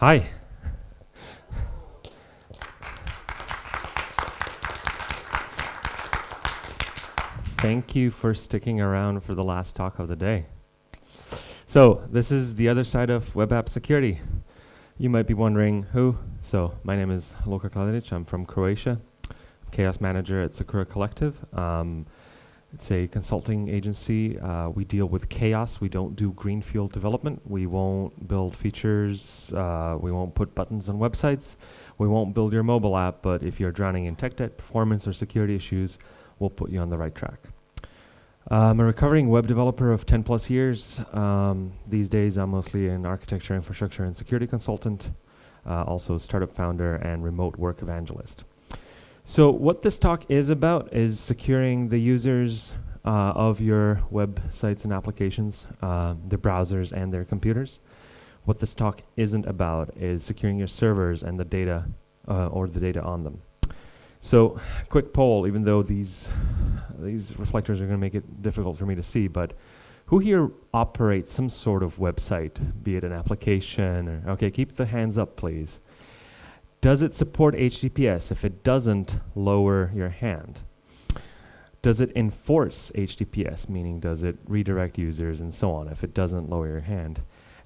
Hi. Thank you for sticking around for the last talk of the day. So this is the other side of web app security. You might be wondering who. So my name is Luka Kladaric. I'm from Croatia. Chaos manager at Sakura Collective. It's a consulting agency. We deal with chaos. We don't do greenfield development. We won't build features. We won't put buttons on websites. We won't build your mobile app, but if you're drowning in tech debt, performance, or security issues, we'll put you on the right track. I'm a recovering web developer of 10 plus years. These days, I'm mostly an architecture, infrastructure, and security consultant, also startup founder and remote work evangelist. So what this talk is about is securing the users of your websites and applications, their browsers and their computers. What this talk isn't about is securing your servers and the data or the data on them. So quick poll, even though these reflectors are going to make it difficult for me to see, but who here operates some sort of website, be it an application or, okay, keep the hands up please. Does it support HTTPS? If it doesn't, lower your hand. Does it enforce HTTPS, meaning does it redirect users and so on? If it doesn't, lower your hand.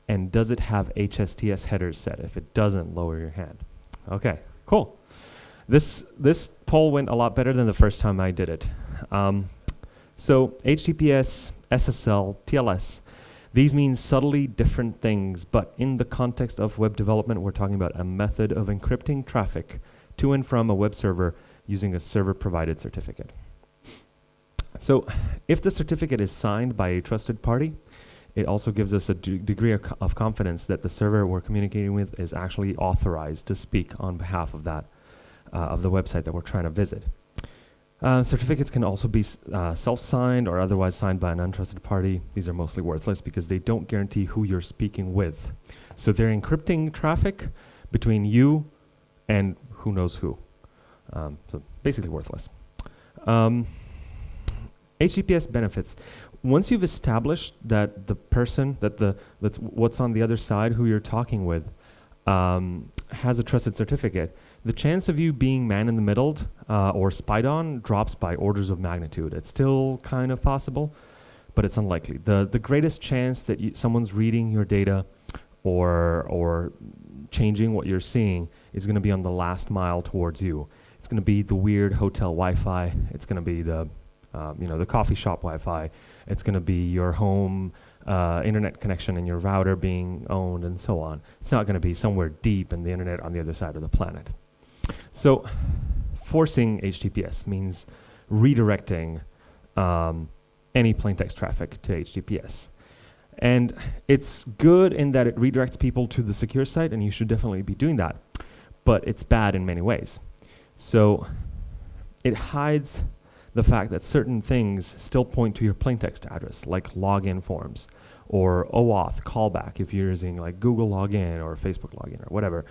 And does it have HSTs headers set? If it doesn't, lower your hand. Okay, cool. This poll went a lot better than the first time I did it. So HTTPS, SSL, TLS, these mean subtly different things, but in the context of web development, we're talking about a method of encrypting traffic to and from a web server using a server-provided certificate. So if the certificate is signed by a trusted party, it also gives us a degree of confidence that the server we're communicating with is actually authorized to speak on behalf of that, of the website that we're trying to visit. Certificates can also be self-signed or otherwise signed by an untrusted party. These are mostly worthless because they don't guarantee who you're speaking with. So they're encrypting traffic between you and who knows who. So basically worthless. HTTPS benefits. Once you've established that the person, that's what's on the other side, who you're talking with, has a trusted certificate, the chance of you being man-in-the-middled or spied on drops by orders of magnitude. It's still kind of possible, but it's unlikely. The greatest chance that someone's reading your data or changing what you're seeing is going to be on the last mile towards you. It's going to be the weird hotel Wi-Fi. It's going to be the the coffee shop Wi-Fi. It's going to be your home internet connection and your router being owned and so on. It's not going to be somewhere deep in the internet on the other side of the planet. So forcing HTTPS means redirecting any plaintext traffic to HTTPS. And it's good in that it redirects people to the secure site, and you should definitely be doing that. But it's bad in many ways. So it hides the fact that certain things still point to your plaintext address, like login forms or OAuth callback if you're using like Google login or Facebook login or whatever.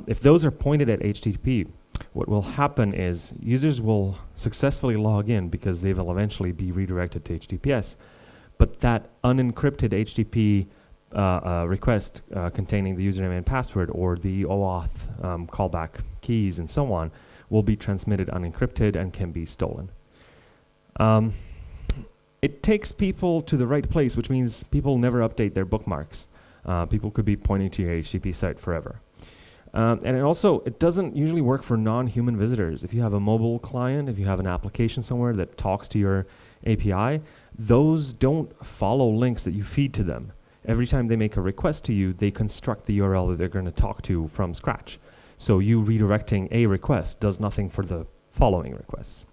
If those are pointed at HTTP, what will happen is users will successfully log in because they will eventually be redirected to HTTPS. But that unencrypted HTTP request containing the username and password or the OAuth callback keys and so on will be transmitted unencrypted and can be stolen. It takes people to the right place, which means people never update their bookmarks. People could be pointing to your HTTP site forever. And it doesn't usually work for non-human visitors. If you have a mobile client, if you have an application somewhere that talks to your API, those don't follow links that you feed to them. Every time they make a request to you, they construct the URL that they're going to talk to from scratch. So you redirecting a request does nothing for the following requests.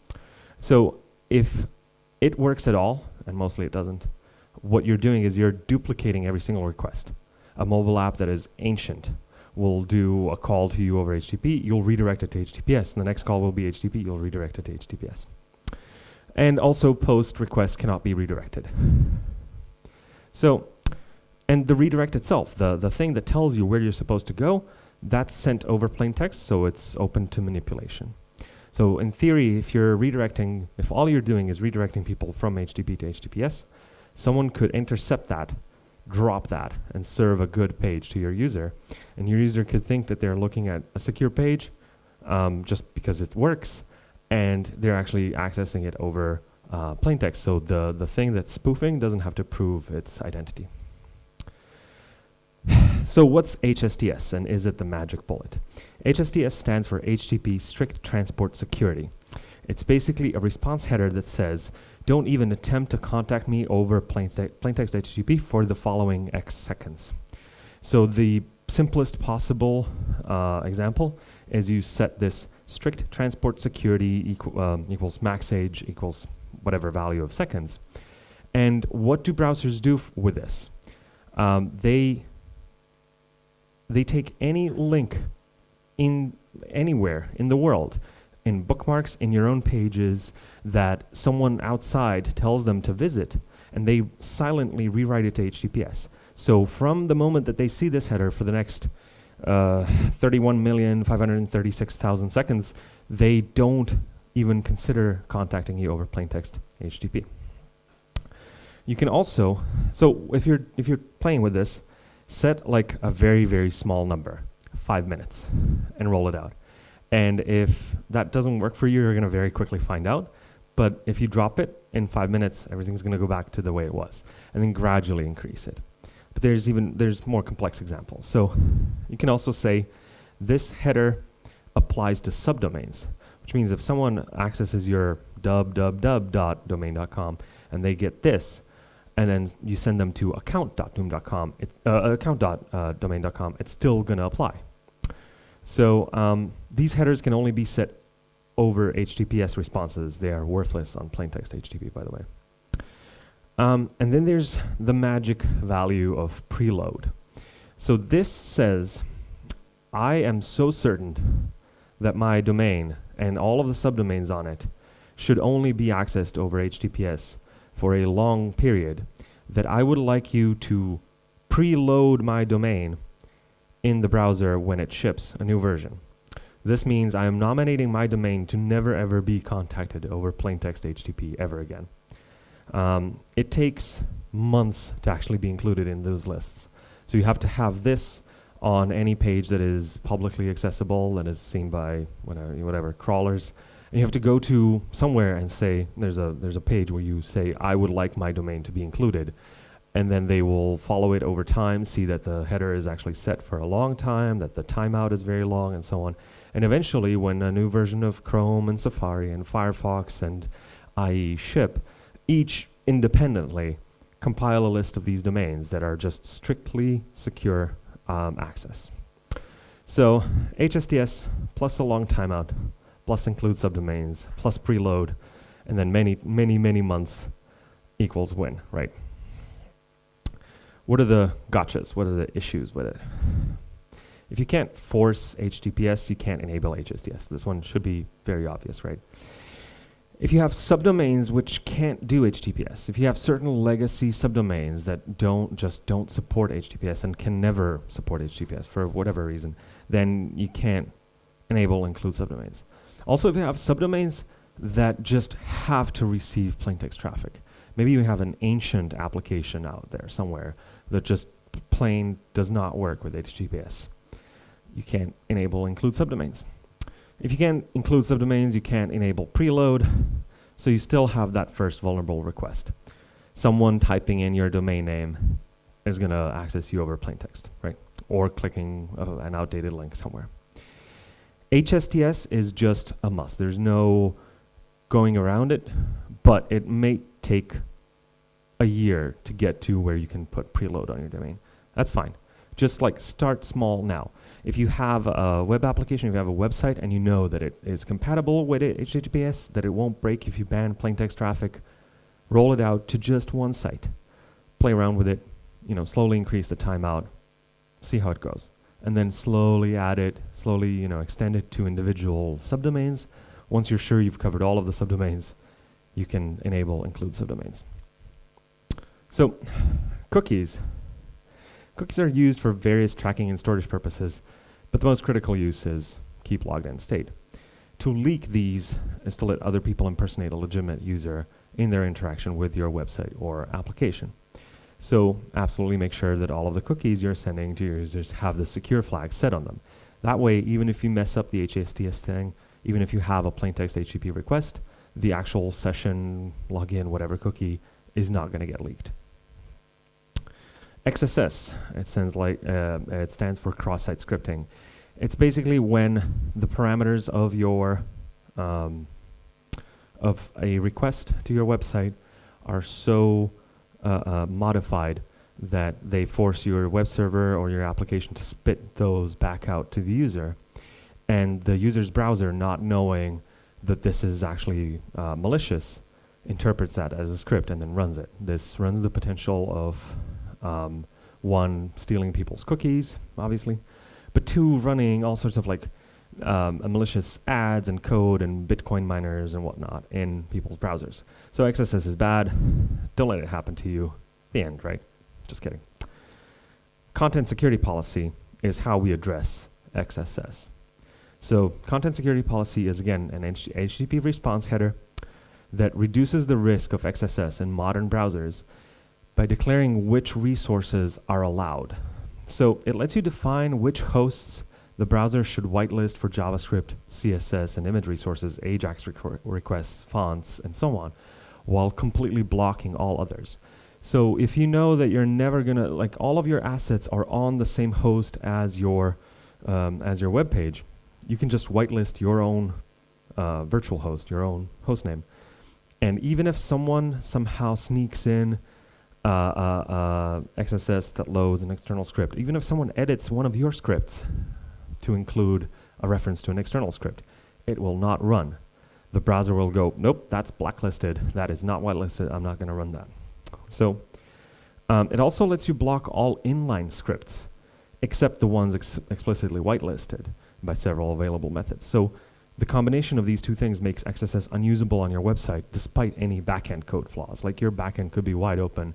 So if it works at all, and mostly it doesn't, what you're doing is you're duplicating every single request. A mobile app that is ancient will do a call to you over HTTP, you'll redirect it to HTTPS, and the next call will be HTTP, you'll redirect it to HTTPS. And also post requests cannot be redirected. So, and the redirect itself, the thing that tells you where you're supposed to go, that's sent over plain text, so it's open to manipulation. So in theory, if all you're doing is redirecting people from HTTP to HTTPS, someone could intercept that drop that and serve a good page to your user. And your user could think that they're looking at a secure page just because it works, and they're actually accessing it over plain text. So the thing that's spoofing doesn't have to prove its identity. So what's HSTS, and is it the magic bullet? HSTS stands for HTTP Strict Transport Security. It's basically a response header that says, don't even attempt to contact me over plain text HTTP for the following X seconds. So the simplest possible example is you set this strict transport security equals max age equals whatever value of seconds. And what do browsers do with this? They take any link in anywhere in the world, in bookmarks, in your own pages, that someone outside tells them to visit, and they silently rewrite it to HTTPS. So from the moment that they see this header for the next 31,536,000 seconds, they don't even consider contacting you over plain text HTTP. You can also, so if you're playing with this, set like a very, very small number, 5 minutes, and roll it out. And if that doesn't work for you, you're going to very quickly find out. But if you drop it in 5 minutes, everything's going to go back to the way it was, and then gradually increase it. But there's more complex examples. So you can also say this header applies to subdomains, which means if someone accesses your www.domain.com and they get this, and then you send them to account.domain.com, it's still going to apply. So these headers can only be set over HTTPS responses. They are worthless on plain text HTTP, by the way. And then there's the magic value of preload. So this says, I am so certain that my domain and all of the subdomains on it should only be accessed over HTTPS for a long period, that I would like you to preload my domain in the browser when it ships a new version. This means I am nominating my domain to never ever be contacted over plain text HTTP ever again. It takes months to actually be included in those lists. So you have to have this on any page that is publicly accessible, that is seen by whatever crawlers. And you have to go to somewhere and say, there's a page where you say, I would like my domain to be included. And then they will follow it over time, see that the header is actually set for a long time, that the timeout is very long, and so on. And eventually, when a new version of Chrome and Safari and Firefox and IE ship, each independently compile a list of these domains that are just strictly secure access. So HSTS plus a long timeout, plus include subdomains, plus preload, and then many, many, many months equals win, right? What are the gotchas? What are the issues with it? If you can't force HTTPS, you can't enable HSTS. This one should be very obvious, right? If you have subdomains which can't do HTTPS, if you have certain legacy subdomains that don't support HTTPS and can never support HTTPS for whatever reason, then you can't enable include subdomains. Also, if you have subdomains that just have to receive plaintext traffic, maybe you have an ancient application out there somewhere that just plain does not work with HTTPS, you can't enable include subdomains. If you can't include subdomains, you can't enable preload, so you still have that first vulnerable request. Someone typing in your domain name is going to access you over plaintext, right? Or clicking an outdated link somewhere. HSTS is just a must. There's no going around it, but it may take a year to get to where you can put preload on your domain. That's fine. Just like start small now. If you have a web application, if you have a website and you know that it is compatible with HTTPS, that it won't break if you ban plaintext traffic, roll it out to just one site. Play around with it, slowly increase the timeout, see how it goes. And then slowly add it, slowly, extend it to individual subdomains. Once you're sure you've covered all of the subdomains, you can enable include subdomains. So, cookies. Cookies are used for various tracking and storage purposes, but the most critical use is keep logged in state. To leak these is to let other people impersonate a legitimate user in their interaction with your website or application. So absolutely make sure that all of the cookies you're sending to your users have the secure flag set on them. That way, even if you mess up the HSTs thing, even if you have a plaintext HTTP request, the actual session, login, whatever cookie is not going to get leaked. XSS, it stands for cross-site scripting. It's basically when the parameters of your of a request to your website are so modified that they force your web server or your application to spit those back out to the user, and the user's browser, not knowing that this is actually malicious, interprets that as a script and then runs it. This runs the potential of one, stealing people's cookies, obviously, but two, running all sorts of malicious ads and code and Bitcoin miners and whatnot in people's browsers. So XSS is bad. Don't let it happen to you. The end, right? Just kidding. Content security policy is how we address XSS. So content security policy is, again, an HTTP response header that reduces the risk of XSS in modern browsers by declaring which resources are allowed. So it lets you define which hosts the browser should whitelist for JavaScript, CSS, and image resources, AJAX requests, fonts, and so on, while completely blocking all others. So if you know that you're never gonna, all of your assets are on the same host as your web page, you can just whitelist your own virtual host, your own host name. And even if someone somehow sneaks in XSS that loads an external script, even if someone edits one of your scripts to include a reference to an external script, it will not run. The browser will go, nope, that's blacklisted. That is not whitelisted. I'm not going to run that. So it also lets you block all inline scripts, except the ones explicitly whitelisted by several available methods. So the combination of these two things makes XSS unusable on your website, despite any backend code flaws. Like your backend could be wide open,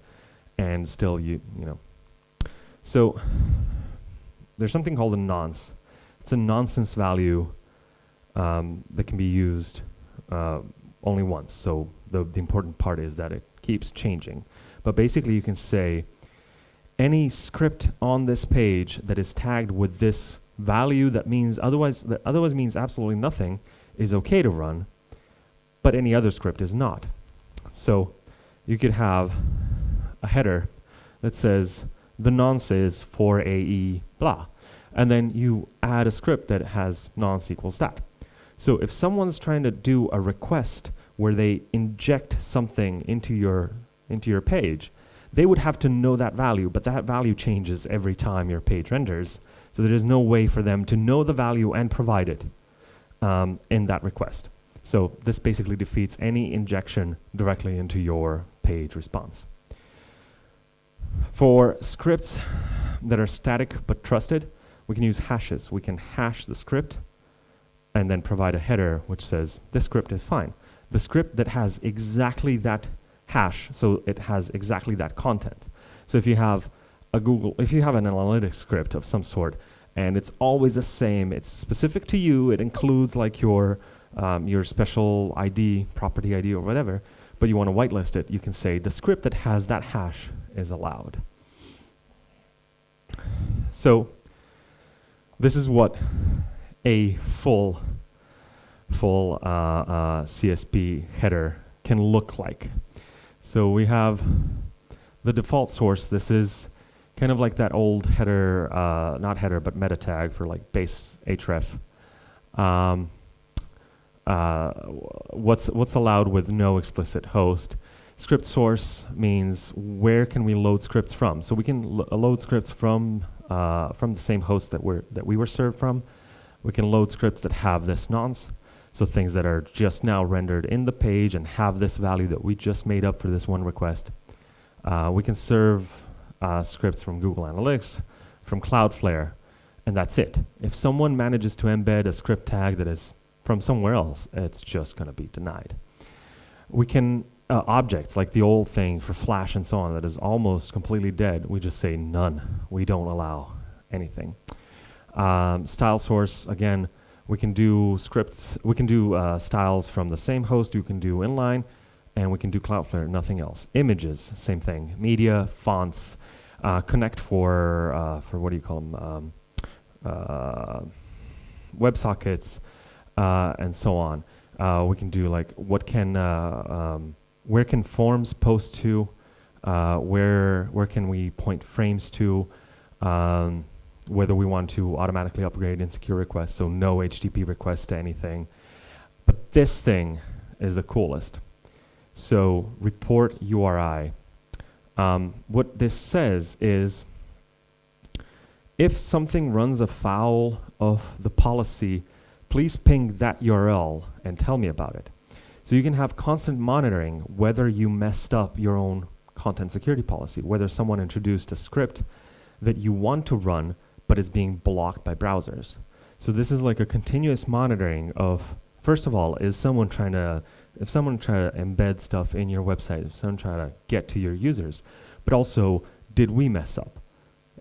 and still you know. So there's something called a nonce. It's a nonsense value that can be used only once. So the important part is that it keeps changing. But basically you can say any script on this page that is tagged with this value that otherwise means absolutely nothing is okay to run, but any other script is not. So you could have a header that says the nonce is for AE blah, and then you add a script that has nonce equals that. So if someone's trying to do a request where they inject something into your page, they would have to know that value, but that value changes every time your page renders. So there is no way for them to know the value and provide it in that request. So this basically defeats any injection directly into your page response. For scripts that are static but trusted, we can use hashes. We can hash the script and then provide a header which says this script is fine. The script that has exactly that hash, so it has exactly that content. So if you have if you have an analytics script of some sort and it's always the same, it's specific to you, it includes your special ID, property ID or whatever, but you want to whitelist it, you can say the script that has that hash is allowed. So this is what a full CSP header can look like. So we have the default source. This is kind of like that old header, not header, but meta tag for base href. What's allowed with no explicit host. Script source means where can we load scripts from. So we can load scripts from the same host that we were served from. We can load scripts that have this nonce. So things that are just now rendered in the page and have this value that we just made up for this one request. We can serve scripts from Google Analytics, from Cloudflare, and that's it. If someone manages to embed a script tag that is from somewhere else, it's just going to be denied. We can, objects, like the old thing for Flash and so on that is almost completely dead, we just say none. We don't allow anything. Style source, again, we can do scripts, we can do styles from the same host, you can do inline, and we can do Cloudflare, nothing else. Images, same thing. Media, fonts, Connect for what do you call them? WebSockets, and so on. We can do like where can forms post to, where can we point frames to, whether we want to automatically upgrade insecure requests, so no HTTP requests to anything. But this thing is the coolest. So report URI. What this says is, if something runs afoul of the policy, please ping that URL and tell me about it. So you can have constant monitoring whether you messed up your own content security policy, whether someone introduced a script that you want to run but is being blocked by browsers. So this is like a continuous monitoring of, first of all, if someone trying to embed stuff in your website, if someone trying to get to your users, but also, did we mess up?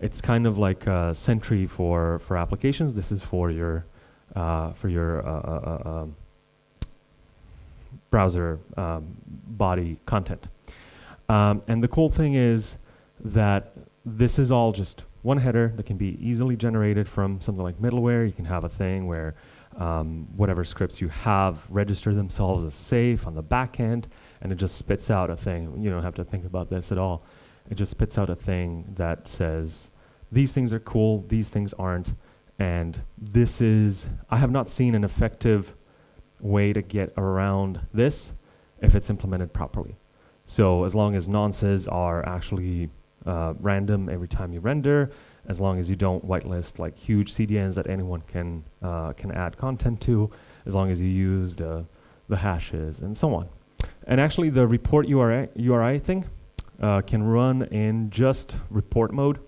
It's kind of like a Sentry for applications. This is for your browser body content. And the cool thing is that this is all just one header that can be easily generated from something like middleware. You can have a thing where whatever scripts you have register themselves as safe on the back end, and it just spits out a thing. You don't have to think about this at all. It just spits out a thing that says, these things are cool, these things aren't, and this is, I have not seen an effective way to get around this if it's implemented properly. So as long as nonces are actually random every time you render, as long as you don't whitelist like huge CDNs that anyone can add content to, as long as you use the hashes and so on. And actually the report URI thing can run in just report mode.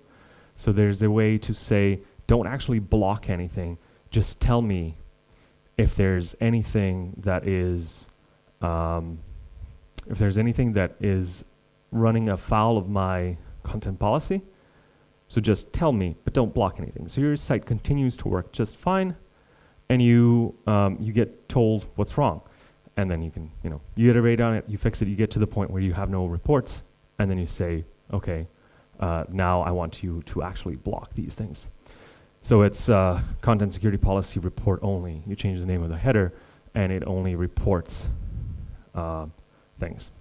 So there's a way to say, don't actually block anything, just tell me if there's anything that is running afoul of my content policy. So just tell me, but don't block anything. So your site continues to work just fine, and you get told what's wrong, and then you can you iterate on it, you fix it, you get to the point where you have no reports, and then you say, okay, now I want you to actually block these things. So it's content security policy report only. You change the name of the header, and it only reports things.